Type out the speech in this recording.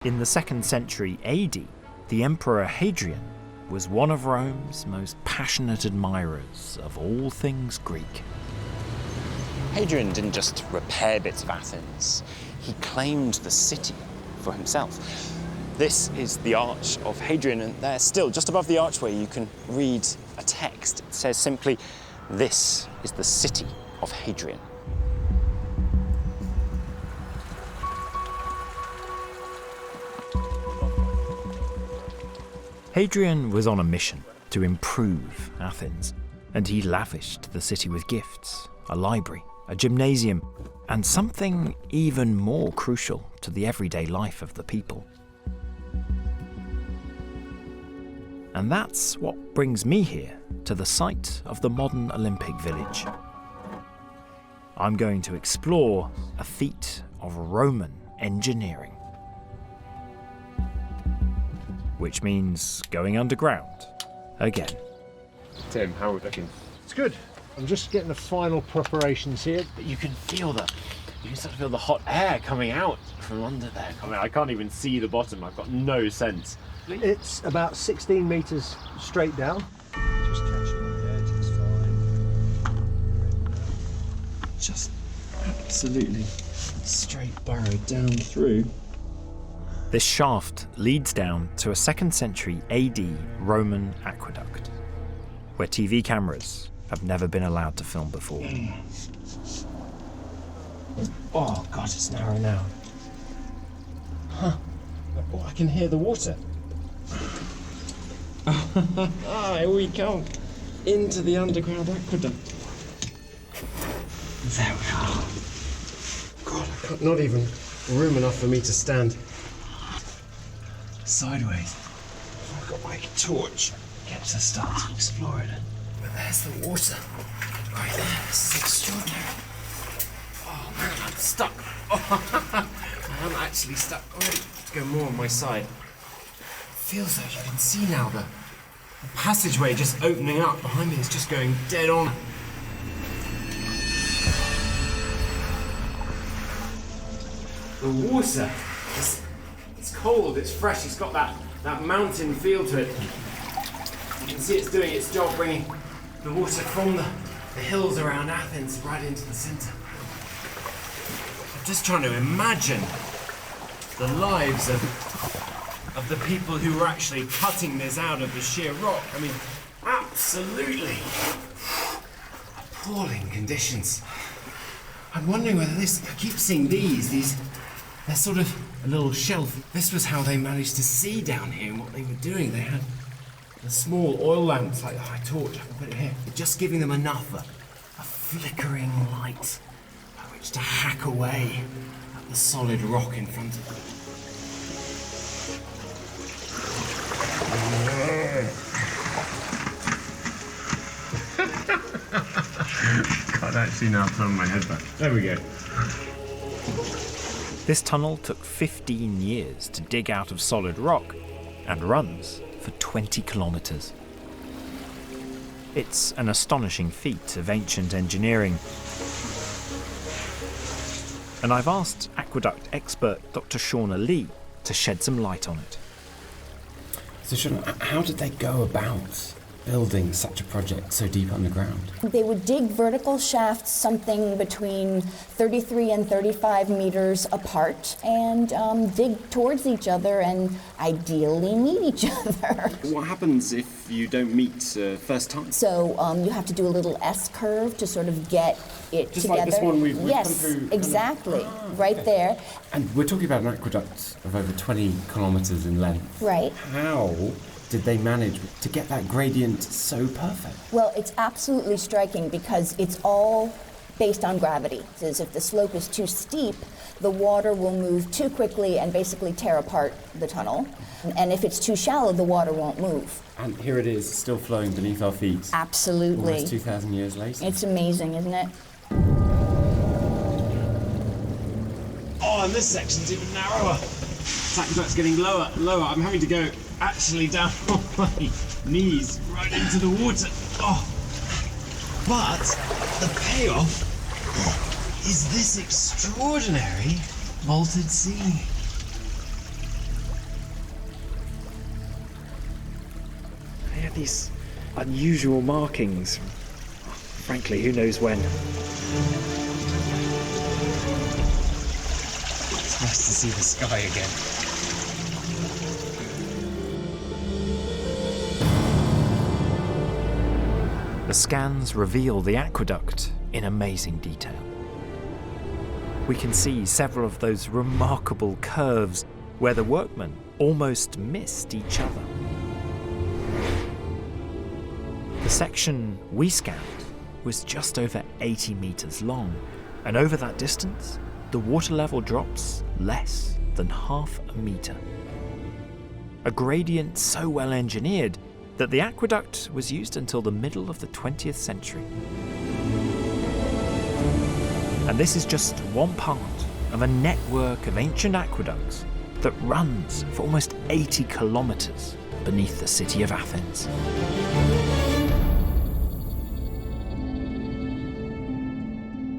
In the 2nd century AD, the Emperor Hadrian was one of Rome's most passionate admirers of all things Greek. Hadrian didn't just repair bits of Athens, he claimed the city for himself. This is the Arch of Hadrian, and there still, just above the archway, you can read a text. It says simply, "This is the city of Hadrian." Hadrian was on a mission to improve Athens, and he lavished the city with gifts, a library, a gymnasium, and something even more crucial to the everyday life of the people. And that's what brings me here to the site of the modern Olympic Village. I'm going to explore a feat of Roman engineering. Which means going underground again. Tim, how are we looking? It's good. I'm just getting the final preparations here. But you can feel you can start to feel the hot air coming out from under there. I mean, I can't even see the bottom. I've got no sense. It's about 16 metres straight down. Just catching my edge, it's fine. Just absolutely straight burrowed down through. This shaft leads down to a 2nd century AD Roman aqueduct, where TV cameras have never been allowed to film before. Oh God, it's narrow now. Huh. Oh, I can hear the water. Here we come. Into the underground aqueduct. There we are. God, not even room enough for me to stand sideways. I've got my torch. Get to start to explore it. But there's the water. Right there. This is extraordinary. Oh man, I'm stuck. I am actually stuck. I have to go more on my side. It feels like you can see now the passageway just opening up behind me. It's just going dead on. The water. It's cold, it's fresh, it's got that mountain feel to it. You can see it's doing its job, bringing the water from the hills around Athens right into the centre. I'm just trying to imagine the lives of the people who were actually cutting this out of the sheer rock. I mean, absolutely appalling conditions. I'm wondering whether I keep seeing these, they're sort of a little shelf. This was how they managed to see down here and what they were doing. They had the small oil lamps, like the torch, I can put it here, just giving them enough, a flickering light by which to hack away at the solid rock in front of them. Can't actually now turn my head back. There we go. This tunnel took 15 years to dig out of solid rock and runs for 20 kilometres. It's an astonishing feat of ancient engineering. And I've asked aqueduct expert Dr. Shauna Lee to shed some light on it. So Shauna, how did they go about building such a project so deep underground? They would dig vertical shafts something between 33 and 35 meters apart and dig towards each other and ideally meet each other. What happens if you don't meet first time? So you have to do a little S-curve to sort of get it Just together. Like this one we've yes, come through. exactly, right there. And we're talking about an aqueduct of over 20 kilometres in length. Right. How did they manage to get that gradient so perfect? Well, it's absolutely striking because it's all based on gravity. As if the slope is too steep, the water will move too quickly and basically tear apart the tunnel. And if it's too shallow, the water won't move. And here it is, still flowing beneath our feet. Absolutely. Almost 2,000 years later. It's amazing, isn't it? Oh, and this section's even narrower. Aqueduct's getting lower and lower. I'm having to go actually down on my knees right into the water. Oh. But the payoff is this extraordinary vaulted ceiling. at these unusual markings. Frankly, who knows when. It's nice to see the sky again. The scans reveal the aqueduct in amazing detail. We can see several of those remarkable curves where the workmen almost missed each other. The section we scanned was just over 80 metres long, and over that distance, the water level drops less than half a metre. A gradient so well engineered that the aqueduct was used until the middle of the 20th century. And this is just one part of a network of ancient aqueducts that runs for almost 80 kilometres beneath the city of Athens.